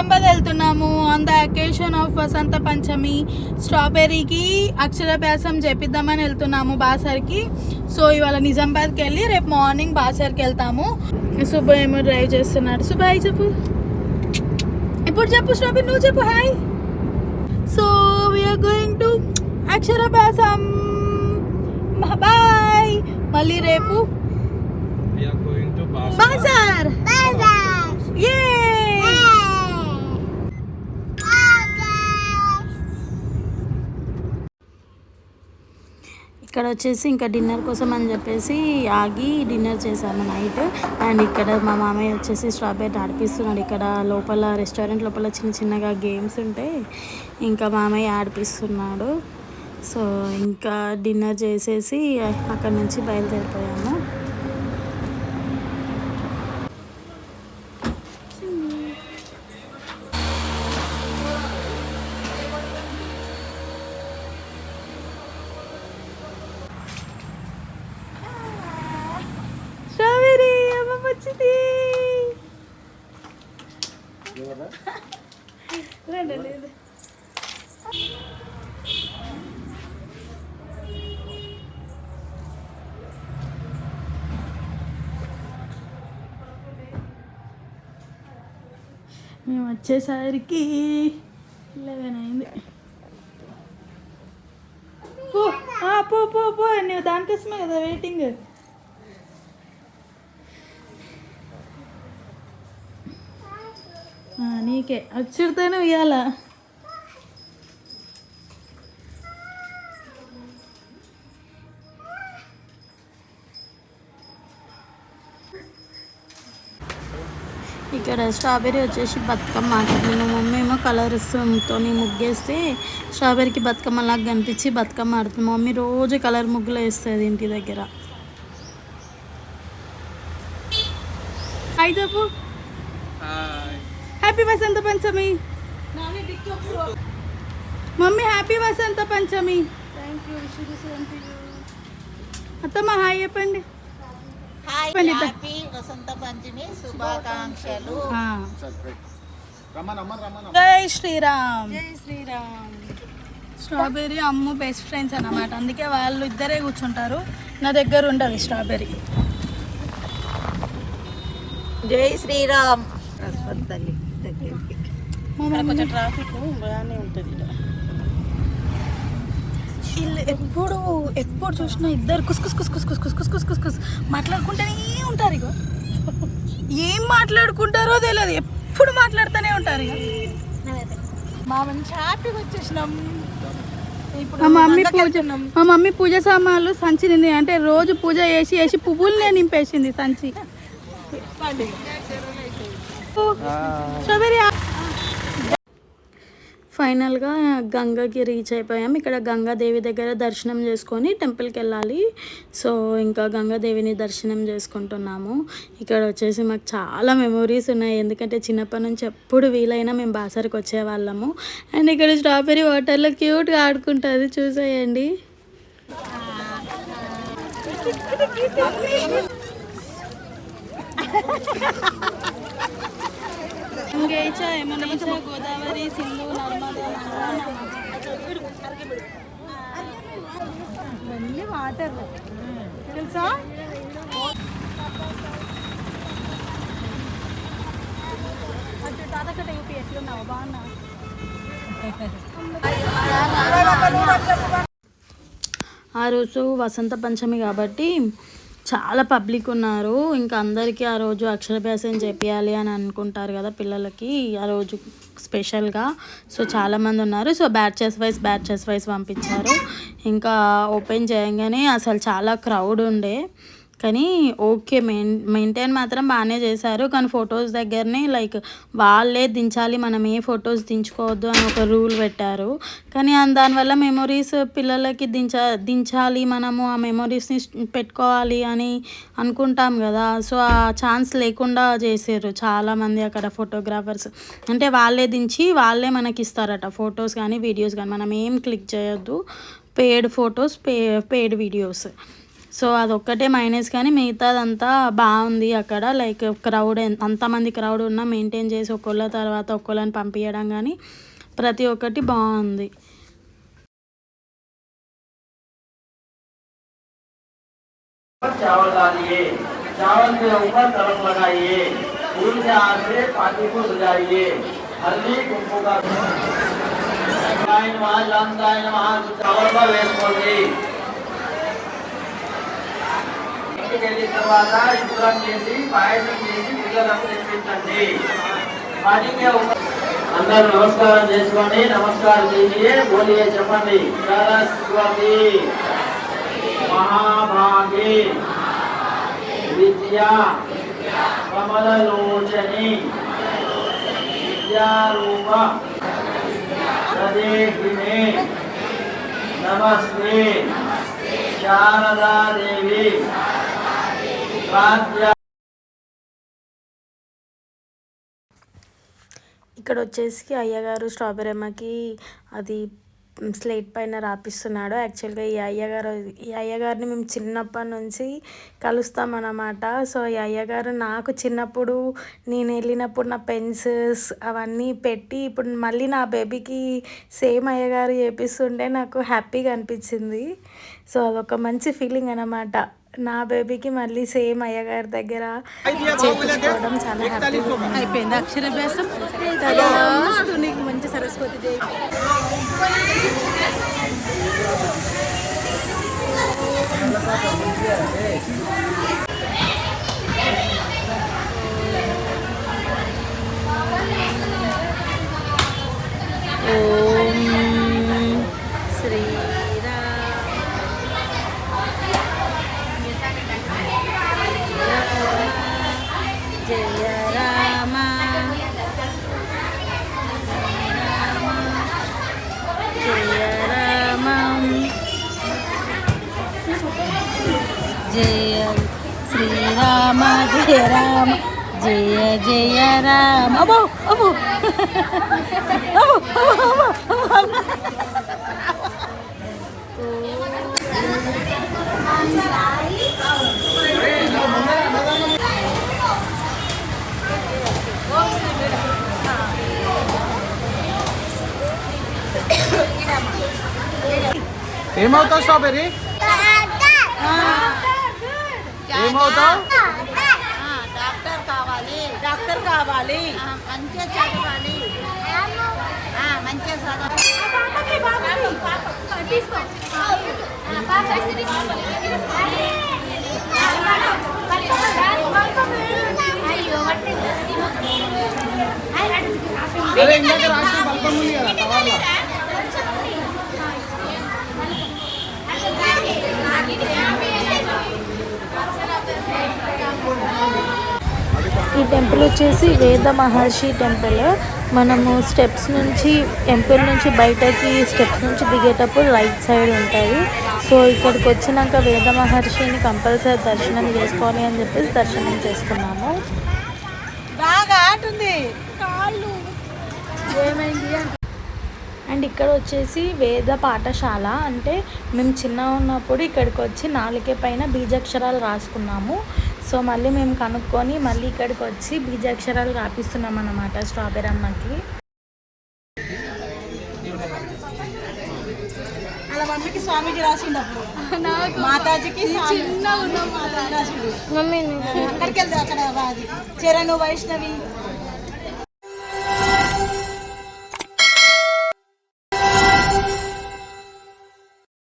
నిజామాబాద్ వెళ్తున్నాము on the occasion of వసంత పంచమి. స్ట్రాబెర్రీకి అక్షరాభ్యాసం చేపిద్దామని వెళ్తున్నాము బాసర్కి. సో ఇవాళ నిజామాబాద్కి వెళ్ళి రేపు మార్నింగ్ బాసర్కి వెళ్తాము. శుభ ఏమో డ్రైవ్ చేస్తున్నాడు. శుభ హాయ్ చెప్పు. ఇప్పుడు చెప్పు స్ట్రాబెర్రీ, నువ్వు చెప్పు hi. So we are going to అక్షరాభ్యాసం. బాయ్. మళ్ళీ రేపు బాసర్. ఇక్కడ వచ్చేసి ఇంకా డిన్నర్ కోసం అని చెప్పేసి ఆగి డిన్నర్ చేసాము నైట్. అండ్ ఇక్కడ మా మామయ్య వచ్చేసి స్ట్రాబెర్రీ ఆడిపిస్తున్నాడు. ఇక్కడ లోపల రెస్టారెంట్ లోపల చిన్న చిన్నగా గేమ్స్ ఉంటే ఇంకా మామయ్య ఆడిపిస్తున్నాడు. సో ఇంకా డిన్నర్ చేసేసి అక్కడ నుంచి బయలుదేరిపోయాము. మేము వచ్చేసరికి 11 అయింది. పో పో పో, నువ్వు దానికోసమే కదా వెయిటింగ్. నీకే అచ్చుడితోనే ఇవ్వాలా. ఇక్కడ స్ట్రాబెర్రీ వచ్చేసి బతుకమ్మ ఆడుతుంది. మా మమ్మీ ఏమో కలర్స్తో ముగ్గేస్తే స్ట్రాబెర్రీకి బతుకమ్మలాగా కనిపించి బతుకమ్మ ఆడుతుంది. మా మమ్మీ రోజు కలర్ ముగ్గులు వేస్తుంది ఇంటి దగ్గర. హాయ్ చెప్పు. హ్యాపీ వసంత పంచమి మమ్మీ. హ్యాపీ వసంత పంచమి. అత్తమ్మ హాయ్ చెప్పండి. వసంత పంచమి శుభాకాంక్షలు. జై శ్రీరామ్. జై శ్రీరామ్. స్ట్రాబెర్రీ అమ్ము బెస్ట్ ఫ్రెండ్స్ అన్నమాట. అందుకే వాళ్ళు ఇద్దరే కూర్చుంటారు, నా దగ్గర ఉండదు స్ట్రాబెర్రీ. జై శ్రీరామ్. కొంచెం ట్రాఫిక్ బాగానే ఉంటుంది. వీళ్ళు ఎప్పుడు చూసినా ఇద్దరు కుస్ మాట్లాడుకుంటూనే ఉంటారు. ఇక ఏం మాట్లాడుకుంటారో తెలియదు, ఎప్పుడు మాట్లాడుతూనే ఉంటారు. ఇక మా మంచి హ్యాపీగా వచ్చేసినాం. మా మమ్మీ పూజ సామాన్లు సంచి నింది, అంటే రోజు పూజ చేసి పువ్వులనే నింపేసింది సంచి. ఫైనల్గా గంగకి రీచ్ అయిపోయాం. ఇక్కడ గంగాదేవి దగ్గర దర్శనం చేసుకొని టెంపుల్కి వెళ్ళాలి. సో ఇంకా గంగాదేవిని దర్శనం చేసుకుంటున్నాము. ఇక్కడ వచ్చేసి మాకు చాలా మెమొరీస్ ఉన్నాయి, ఎందుకంటే చిన్నప్పటి నుంచి ఎప్పుడు వీలైనా మేము బాసర్కి వచ్చేవాళ్ళము. అండ్ ఇక్కడ స్ట్రాబెర్రీ వాటర్లో క్యూట్గా ఆడుకుంటుంది, చూసేయండి. గోదావరి, సింధు, నర్మదా ఇవన్నీ వాటర్ తెలుసా. తాతకట్ట యూపీ ఎట్లున్నావు, బాగున్నా. ఆ రోజు వసంత పంచమి కాబట్టి చాలా పబ్లిక్ ఉన్నారు. ఇంకా అందరికీ ఆ రోజు అక్షరాభ్యాసం చేపియాలి అని అనుకుంటారు కదా పిల్లలకి, ఆ రోజు స్పెషల్గా. సో చాలామంది ఉన్నారు. సో బ్యాచెస్ వైజ్ పంపించారు. ఇంకా ఓపెన్ చేయగానే అసలు చాలా క్రౌడ్ ఉండే, కానీ ఓకే మెయింటైన్ మాత్రం బాగానే చేశారు. కానీ ఫొటోస్ దగ్గరనే లైక్ వాళ్ళే దించాలి, మనం ఏ ఫొటోస్ దించుకోవద్దు అని ఒక రూల్ పెట్టారు. కానీ దానివల్ల మెమొరీస్ పిల్లలకి దించాలి, మనము ఆ మెమొరీస్ని పెట్టుకోవాలి అని అనుకుంటాం కదా. సో ఆ ఛాన్స్ లేకుండా చేసారు చాలామంది అక్కడ ఫోటోగ్రాఫర్స్. అంటే వాళ్ళే దించి వాళ్ళే మనకి ఇస్తారట ఫొటోస్ కానీ వీడియోస్ కానీ, మనం ఏం క్లిక్ చేయొద్దు. Paid photos, paid videos. So అదొక్కటే మైనస్, కానీ మిగతాదంతా బాగుంది అక్కడ. లైక్ క్రౌడ్ అంతమంది క్రౌడ్ ఉన్నా మెయింటైన్ చేసి ఒక్కొల్ల తర్వాత ఒక్కొల్లని పంపించడం కానీ ప్రతి ఒక్కటి బాగుంది. चावल डालिए, चावल के ऊपर तड़क लगाइए, फूल के हाथ से पानी को सजाइए, हल्दी कुमकुम का चावल पर వేసుకోండి. ఇంటికి వెళ్ళిన తర్వాత శుభ్రం చేసి పాయసం చేసి పిల్లలకు తినిపించండి. పానీకే అందరూ నమస్కారం చేసుకోండి. నమస్కారం చేసి బోలియే చెప్పండి. సరస్వతి महाभागे विद्या कमललोचनी विद्यारूप प्रदेशिने नमस्ते शारदा देवी प्राज्ञा. ఇక్కడ వచ్చేసి అయ్యగారు స్ట్రాబెర్రీ అమ్మకి అది స్లేట్ పైన రాపిస్తున్నాడు. యాక్చువల్గా ఈ అయ్యగారిని మేము చిన్నప్పటి నుంచి కలుస్తామన్నమాట. సో ఈ అయ్యగారు నాకు చిన్నప్పుడు నేను వెళ్ళినప్పుడు నా పెన్సిల్స్ అవన్నీ పెట్టి ఇప్పుడు మళ్ళీ నా బేబీకి సేమ్ అయ్యగారు చేపిస్తుంటే నాకు హ్యాపీగా అనిపించింది. సో అదొక మంచి ఫీలింగ్ అన్నమాట. నా బేబీకి మళ్ళీ సేమ్ అయ్యగారి దగ్గర చేయించుకోవడం చాలా హ్యాపీగా అయిపోయింది. అక్షరాభ్యాసం నీకు మంచి సరస్వతి దేవి. ఓం శ్రీరామ జయ రామ జయ రామ జయ శ్రీరామ జయ రామ జయ జయ రామ. అబ్బో అబ్బో ఏమవుతావు స్ట్రాబెర్రీ? ఏమవుతావు? డాక్టర్ కావాలి, డాక్టర్ కావాలి. మంచిగా చదవాలి, మంచిగా చదవాలి. అరే ఇందాక రాసిన బల్బం ఉంది కదా కవర్లో. ఈ టెంపుల్ వచ్చేసి వేద మహర్షి టెంపుల్. మనము స్టెప్స్ నుంచి టెంపుల్ నుంచి బయటకి స్టెప్స్ నుంచి దిగేటప్పుడు రైట్ సైడ్ ఉంటుంది. సో ఇక్కడికి వచ్చినాక వేద మహర్షిని కంపల్సరీ దర్శనం చేసుకోవాలి అని చెప్పేసి దర్శనం చేసుకున్నాము. బాగా ఆటుంది కాళ్ళు. ఏమైంది? అండ్ ఇక్కడ వచ్చేసి వేద పాఠశాల. అంటే మేము చిన్నగా ఉన్నప్పుడు ఇక్కడికి వచ్చి 4 పైన బీజాక్షరాలు రాసుకున్నాము. సో మళ్ళీ మేము కనుక్కొని మళ్ళీ ఇక్కడికి వచ్చి బీజాక్షరాలు రాపిస్తున్నాం అన్నమాట స్ట్రాబెర్రీ అమ్మకి. అలా మమ్మీకి స్వామీజీ రాసిండు అప్పుడు, మాతాజీకి చిన్న అక్కడికి వెళ్తే అక్కడ చరణు వైష్ణవి